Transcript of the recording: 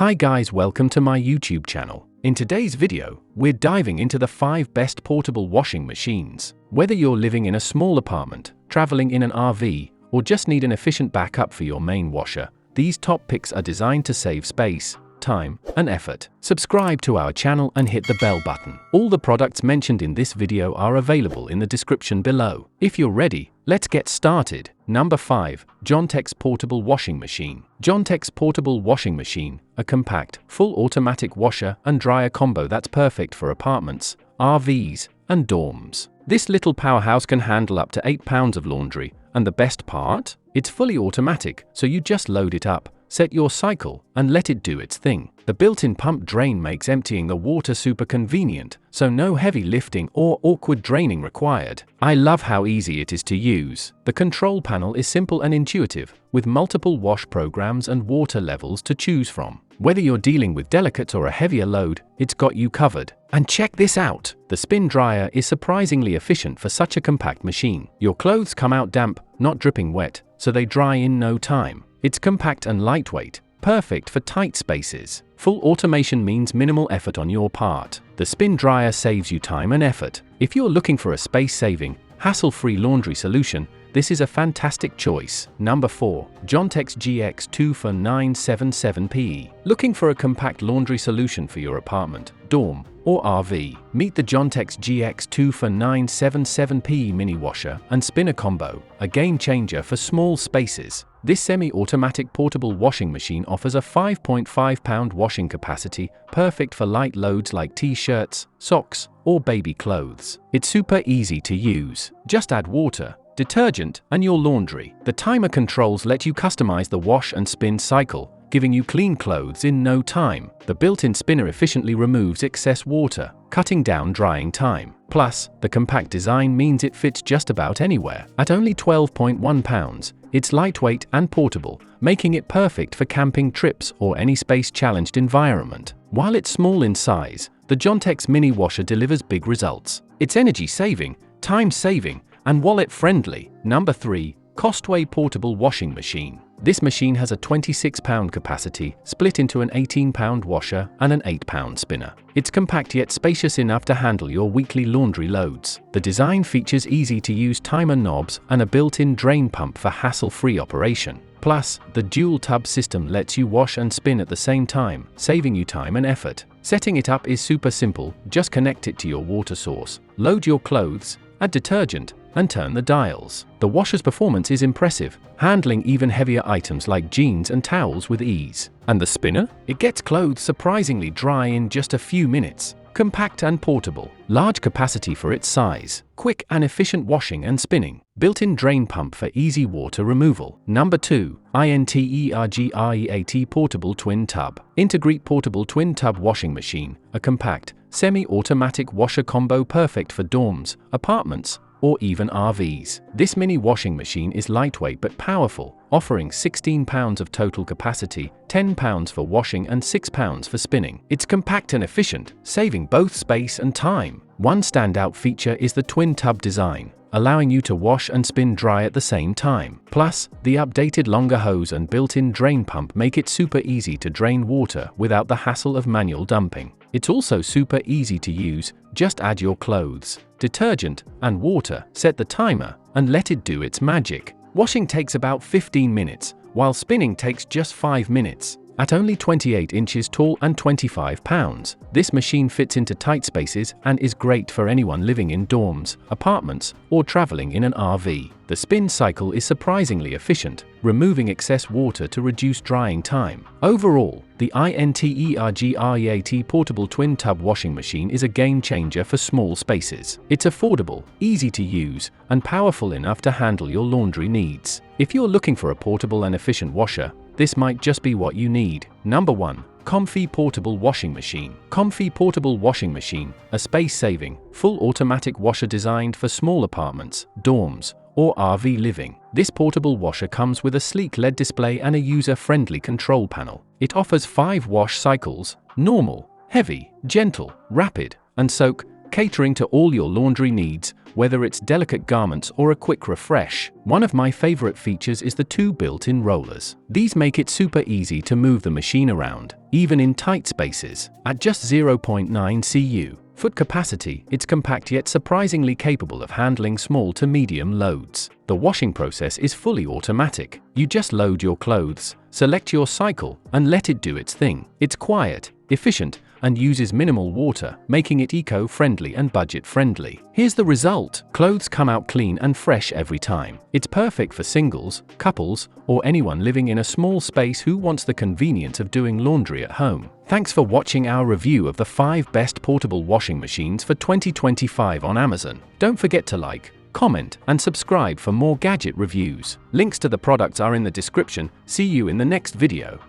Hi guys, welcome to my YouTube channel. In today's video, we're diving into the 5 best portable washing machines. Whether you're living in a small apartment, traveling in an RV, or just need an efficient backup for your main washer, these top picks are designed to save space, time, and effort. Subscribe to our channel and hit the bell button. All the products mentioned in this video are available in the description below. If you're ready, let's get started. Number 5. Giantex Portable Washing Machine. Giantex Portable Washing Machine, a compact, full automatic washer and dryer combo that's perfect for apartments, RVs, and dorms. This little powerhouse can handle up to 8 pounds of laundry, and the best part? It's fully automatic, so you just load it up, set your cycle, and let it do its thing. The built-in pump drain makes emptying the water super convenient, so no heavy lifting or awkward draining required. I love how easy it is to use. The control panel is simple and intuitive, with multiple wash programs and water levels to choose from. Whether you're dealing with delicate or a heavier load, it's got you covered. And check this out! The spin dryer is surprisingly efficient for such a compact machine. Your clothes come out damp, not dripping wet, so they dry in no time. It's compact and lightweight, perfect for tight spaces. Full automation means minimal effort on your part. The spin dryer saves you time and effort. If you're looking for a space-saving, hassle-free laundry solution, this is a fantastic choice. Number 4. Giantex GX24977-PE. Looking for a compact laundry solution for your apartment, dorm, or RV? Meet the Giantex GX24977-PE mini washer and spinner combo, a game changer for small spaces. This semi-automatic portable washing machine offers a 5.5 pound washing capacity, perfect for light loads like t-shirts, socks, or baby clothes. It's super easy to use. Just add water, detergent, and your laundry. The timer controls let you customize the wash and spin cycle, giving you clean clothes in no time. The built-in spinner efficiently removes excess water, cutting down drying time. Plus, the compact design means it fits just about anywhere. At only 12.1 pounds, it's lightweight and portable, making it perfect for camping trips or any space-challenged environment. While it's small in size, the Giantex mini washer delivers big results. It's energy-saving, time-saving, and wallet-friendly. Number 3. COSTWAY Portable Washing Machine. This machine has a 26-pound capacity, split into an 18-pound washer and an 8-pound spinner. It's compact yet spacious enough to handle your weekly laundry loads. The design features easy-to-use timer knobs and a built-in drain pump for hassle-free operation. Plus, the dual tub system lets you wash and spin at the same time, saving you time and effort. Setting it up is super simple. Just connect it to your water source, load your clothes, add detergent, and turn the dials. The washer's performance is impressive, handling even heavier items like jeans and towels with ease. And the spinner? It gets clothes surprisingly dry in just a few minutes. Compact and portable, large capacity for its size, quick and efficient washing and spinning, built-in drain pump for easy water removal. Number 2. INTERGREAT Portable Twin Tub. INTERGREAT Portable Twin Tub Washing Machine, a compact, semi-automatic washer combo perfect for dorms, apartments, or even RVs. This mini washing machine is lightweight but powerful, offering 16 pounds of total capacity, 10 pounds for washing and 6 pounds for spinning. It's compact and efficient, saving both space and time. One standout feature is the twin tub design, allowing you to wash and spin dry at the same time. Plus, the updated longer hose and built-in drain pump make it super easy to drain water without the hassle of manual dumping. It's also super easy to use. Just add your clothes, detergent, and water, set the timer, and let it do its magic. Washing takes about 15 minutes, while spinning takes just 5 minutes. At only 28 inches tall and 25 pounds, this machine fits into tight spaces and is great for anyone living in dorms, apartments, or traveling in an RV. The spin cycle is surprisingly efficient, removing excess water to reduce drying time. Overall, the INTERGREAT Portable Twin Tub Washing Machine is a game changer for small spaces. It's affordable, easy to use, and powerful enough to handle your laundry needs. If you're looking for a portable and efficient washer, this might just be what you need. Number 1. Comfee Portable Washing Machine. Comfee Portable Washing Machine, a space-saving, full automatic washer designed for small apartments, dorms, or RV living. This portable washer comes with a sleek LED display and a user-friendly control panel. It offers 5 wash cycles: normal, heavy, gentle, rapid, and soak, catering to all your laundry needs, whether it's delicate garments or a quick refresh. One of my favorite features is the 2 built-in rollers. These make it super easy to move the machine around, even in tight spaces. At just 0.9 cu foot capacity, it's compact yet surprisingly capable of handling small to medium loads. The washing process is fully automatic. You just load your clothes, select your cycle, and let it do its thing. It's quiet, efficient, and uses minimal water, making it eco-friendly and budget-friendly. Here's the result. Clothes come out clean and fresh every time. It's perfect for singles, couples, or anyone living in a small space who wants the convenience of doing laundry at home. Thanks for watching our review of the 5 best portable washing machines for 2025 on Amazon. Don't forget to like, comment, and subscribe for more gadget reviews. Links to the products are in the description. See you in the next video.